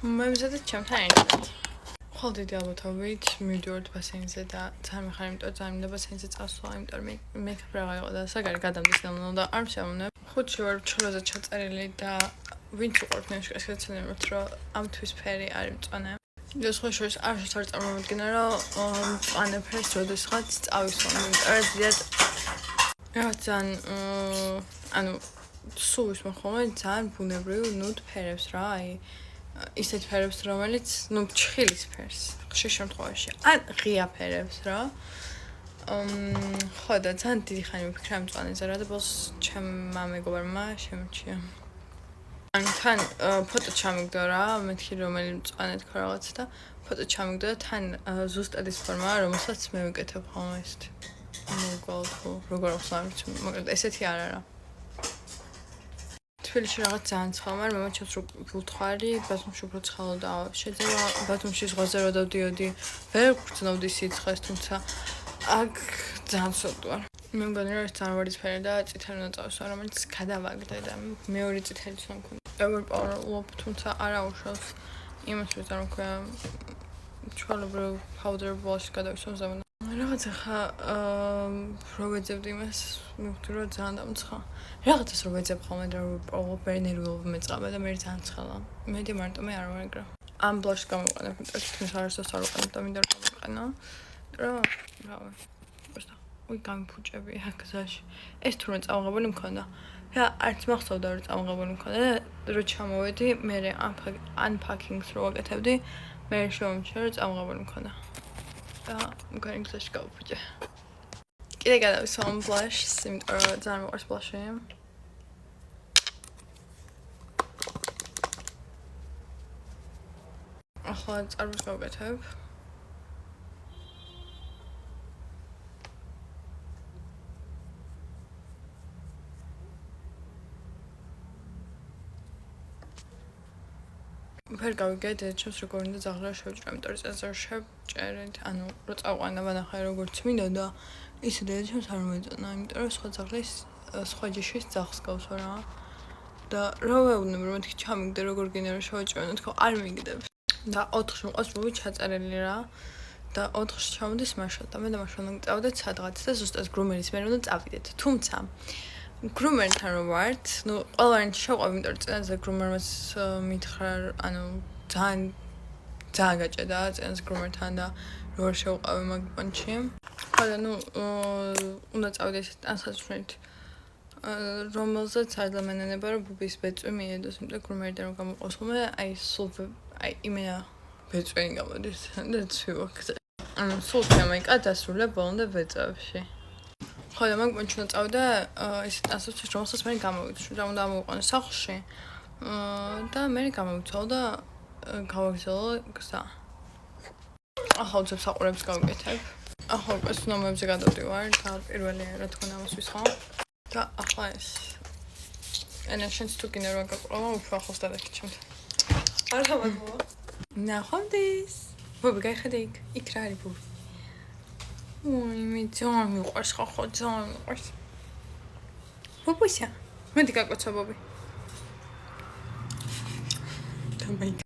მე ვზადეთ ჩემთან ერთად. ხოლმე დიდი ალბათობით მივდივართ ბასეინზე და ძალიან მიხარ, იმიტომ ძალიან მინდა ბასეინზე წავსვა, იმიტომ რომ მეკაპ რაღა იყო და საგარი გადამდის ნელ-ნელა და არ მშევვნებ. ხუთში ვარ ჩოლოზე ჩაწერილი და ვინც უყურებთ ნეშკას გაცნობთ, რომ ამ თვის ფერი არის მწვანე. და სხვა შორის არ წარმოვიდგინე, რომ მწვანე ფერს როდესღაც წავისვამ, იმიტომ რომ ზედად ძალიან ანუ სულ ვისმენ ხოლმე ძალიან ბუნებრივ ნუდ ფერებს რა, აი ისეთ ფერებს, რომელიც ჩხილის ფერს ხშირ შემთხვევაში. ან ღია ფერებს რა. ხო და ძალიან დიდი ხანი ვიფიქრე ამ მწვანეზე რა და ბოლოს ჩემმა მეგობარმა შემოჩია. ან თან ფოტო ჩამიგდო რა, მეთქი რომელი მწვანე თქვა რაღაც და ფოტო ჩამიგდო და თან ზუსტად ის ფორმაა, რომელსაც მე ვიკეთებ ხოლმე ესეთი. მოგალთო, როგორ ახსნათ, მაგრამ ესეთი არა რა. თბილისში რაღაც ძალიან ცხელ, მაგრამ მე ჩემს რო გულთხარი, ბათუმში უფრო ცხელოდა. შეიძლება ბათუმში ზღვაზე რო დავდიოდი, ვერ გრძნობდი სიცხეს, თუმცა აქ ძალიან ცუდ ვარ. მე მგონი რომ ეს ძალიან ვარდისფერი და წითელი უნდა წავსვა, რომელიც გადავაგდე და მეორე წითელიც უნდა მქონდა. ვერ პავრალობ, თუმცა არა უშავს იმას, რომ წარმოქვია ჩვეულებრივ powder wash გადავისვამ ზემოდან. რაღაც ახლა რო ვეძებდი იმას, მივხვდი რომ ძალიან დამცხა. რაღაცას რო ვეძებ ხოლმე და პრობლემები ნერვიულობა მეწყობა და მე ძალიან ცხელა. მედი მარტო მე არ ვარ ეგრე. ამ ბლაშს გამოვიყენებ, თუმცა არასდროს არ ვიყენებ და მინდა რომ გამოვიყენო. რომ რავი. просто უი გამიფუჭები აქ გზაში. ეს თურმე წამოღებული მქონდა. და არც მახსოვდა რომ წამოღებული მქონდა და რო ჩამოვედი, მე unpacking-ს რო ვაკეთებდი, მე შემომჩნია რომ წამოღებული მქონდა. და მგონი გზაში გავიფუჭე. კიდე გადავისვა ამ ბლაშს, იმიტომ რომ ძალიან მიყვარს ბლაში. ახლა წარბს გავკეთებ. ვერ გავიგე ჩემს როგორ უნდა ზაღლა შევჭრა, იმიტომ რომ წესრ შევჭერეთ, ანუ რო წავყვანა ვანახე როგორც მინდა და ისე და ჩემს არ მოეწონა, იმიტომ რომ სხვა ზაღლის სხვა ჯიშის ზაღს გავსვა რა. და რა ვეუბნები რომ მეთქი ჩამიგდე როგორ გინდა რომ შევჭრა, თქო არ მიგდებს. და 4-ში მყავს ბობი ჩაწერილი რა. და 4-ში ჩამოდის მაშა და მე და მაშა უნდა წავდეთ სადღაც და ზუსტად გრუმერის მერე უნდა წავიდეთ. თუმცა გრუმერთან რო ვართ, ნუ ყველანი შევყვავ, იმიტომ რომ წინაზე გრუმერმას მითხრა, ანუ ძალიან გაჭედა წინაზე გრუმერთან და როგორ შევყვავი მაგ პონჩი. ხო და ნუ უნდა წავიდე ესეთ ტანსაცმლით, რომელზეც არ დამენანება რომ ბუბის ბეწვი მიედოს, იმიტომ რომ გრუმერიდან რომ გამოყავს ხოლმე, აი სულ აი იმენა ბეწვი გამოდის და ცივაქ. ანუ სულ შემაიკა დასრულებ ბოლომდე ბეწვებში. ხო და მაგ პონჩი უნდა წავიდე ესეთ ტანსაცმლით, რომელსაც მე გამოვიცვალ და უნდა ამოვიყვანო სახლში. და მე გამოვიცვალ და გავაგზავნე გზა. ახლა უცებ საყურებს გავიკეთებ. ახლა უკვე სნომებზე გადავდივარ და პირველი რა თქმა უნდა ამას ვისხავ. და ახლა ეს ენაშენს თუ გინდა რომ გაკვრავა, უფრო ახლოს დადექი ჩემთან. არხავადო. ნახვამდის. ბუბი გაიხედე იქ რა არის ბუბი. უი, მე ძალიან მიყვარს ხახო, ძალიან მიყვარს. ბუბუსია, მე დიკაკოცა ბუბი.